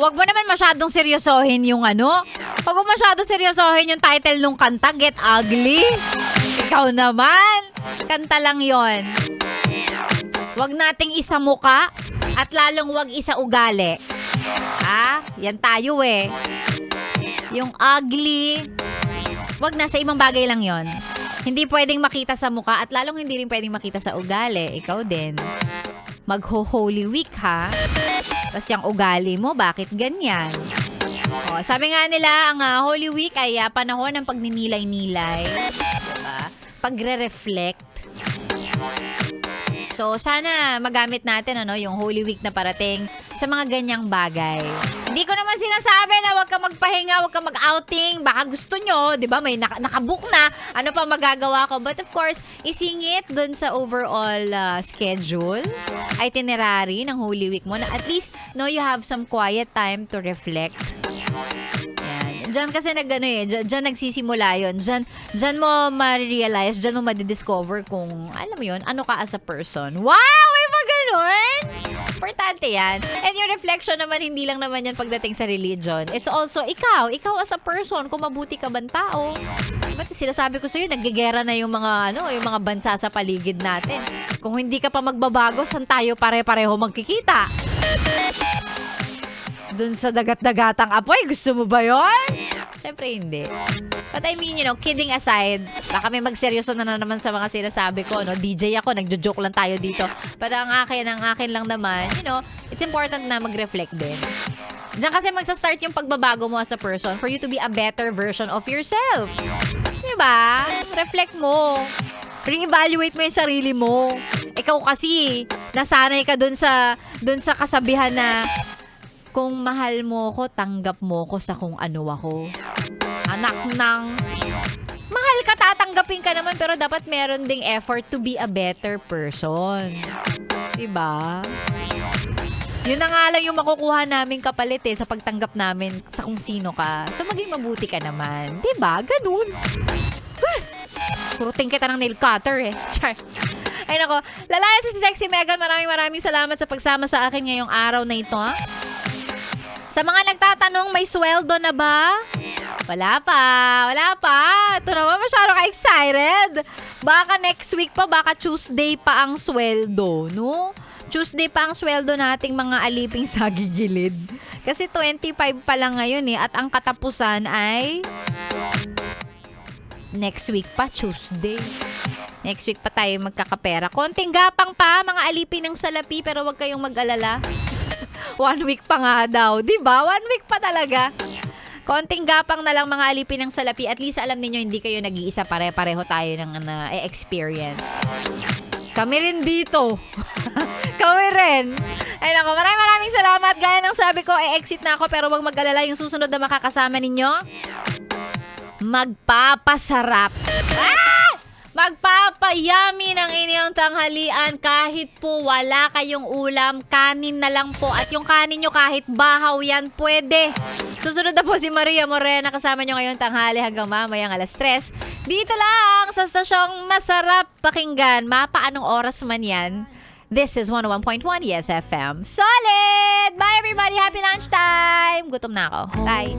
wag mo naman masyadong seryosohin yung ano. Wag mo masyadong seryosohin yung title ng kanta, Get Ugly. Ikaw naman. Kanta lang yon. Wag nating isa muka at lalong wag isa ugali. Yan tayo eh. Yung ugly, wag na, sa ibang bagay lang yon. Hindi pwedeng makita sa muka at lalong hindi rin pwedeng makita sa ugali. Ikaw din. Mag-Holy Week ha. Tapos yung ugali mo, bakit ganyan? Sabi nga nila, ang Holy Week ay panahon ng pagninilay-nilay. Diba? Pagre-reflect. So, sana magamit natin yung Holy Week na parating sa mga ganyang bagay. Hindi ko naman sinasabi na huwag ka magpahinga, huwag ka mag-outing. Baka gusto nyo, di ba? May nakabook na. Ano pa magagawa ko? But of course, isingit dun sa overall schedule, itinerary ng Holy Week mo na at least, you have some quiet time to reflect. Diyan kasi diyan nagsisimula yun. Diyan mo ma-realize, diyan mo ma-discover kung, alam mo yun, ano ka as a person. Wow! May ba ganun? Importante yan. And yung reflection naman, hindi lang naman yan pagdating sa religion. It's also ikaw as a person, kung mabuti ka bang tao. Ba't sinasabi ko sa'yo, naggigera na yung mga, yung mga bansa sa paligid natin. Kung hindi ka pa magbabago, saan tayo pare-pareho magkikita? Dun sa dagat-dagatang apoy, gusto mo ba yun? Siyempre hindi. But I mean, kidding aside, baka may magseryoso na naman sa mga sinasabi ko, DJ ako, nagjo-joke lang tayo dito. But ang akin lang naman, it's important na mag-reflect din. Diyan kasi magsa-start yung pagbabago mo as a person for you to be a better version of yourself. Diba? Reflect mo. Re-evaluate mo yung sarili mo. Ikaw kasi, nasanay ka dun sa kasabihan na kung mahal mo ko, tanggap mo ko sa kung ano ako. Anak ng... Mahal ka, tatanggapin ka naman, pero dapat meron ding effort to be a better person. Diba? Yun na nga lang yung makukuha namin kapalit sa pagtanggap namin sa kung sino ka. So, maging mabuti ka naman. Diba? Ganun. Kurutin kita ng nail cutter Char. Ay nako, lalaya si Sexy Megan. Maraming salamat sa pagsama sa akin ngayong araw na ito Sa mga nagtatanong, may sweldo na ba? Wala pa. Ito naman, masyado ka-excited. Baka next week pa, baka Tuesday pa ang sweldo, no? Tuesday pa ang sweldo nating mga aliping sa gigilid. Kasi 25 pa lang ngayon at ang katapusan ay next week pa, Tuesday. Next week pa tayo magkakapera. Konting gapang pa, mga alipin ng salapi, pero wag kayong mag-alala. 1 week pa nga daw. Diba? 1 week pa talaga. Konting gapang na lang mga alipin ng salapi. At least alam niyo hindi kayo nag-iisa. Pare-pareho tayo ng experience. Kami rin dito. Kami rin. Ay nako, maraming salamat. Gaya ng sabi ko, exit na ako. Pero wag mag-alala, yung susunod na makakasama ninyo, magpapasarap. Magpapayami ng inyong tanghalian kahit po wala kayong ulam, kanin na lang po. At yung kanin nyo kahit bahaw yan, pwede. Susunod na po si Maria Morena, kasama nyo ngayon tanghali hanggang mamayang 3:00. Dito lang sa stasyong masarap pakinggan. Mapa anong oras man yan. This is 101.1 Yes FM. Solid! Bye everybody! Happy lunchtime! Gutom na ako. Bye!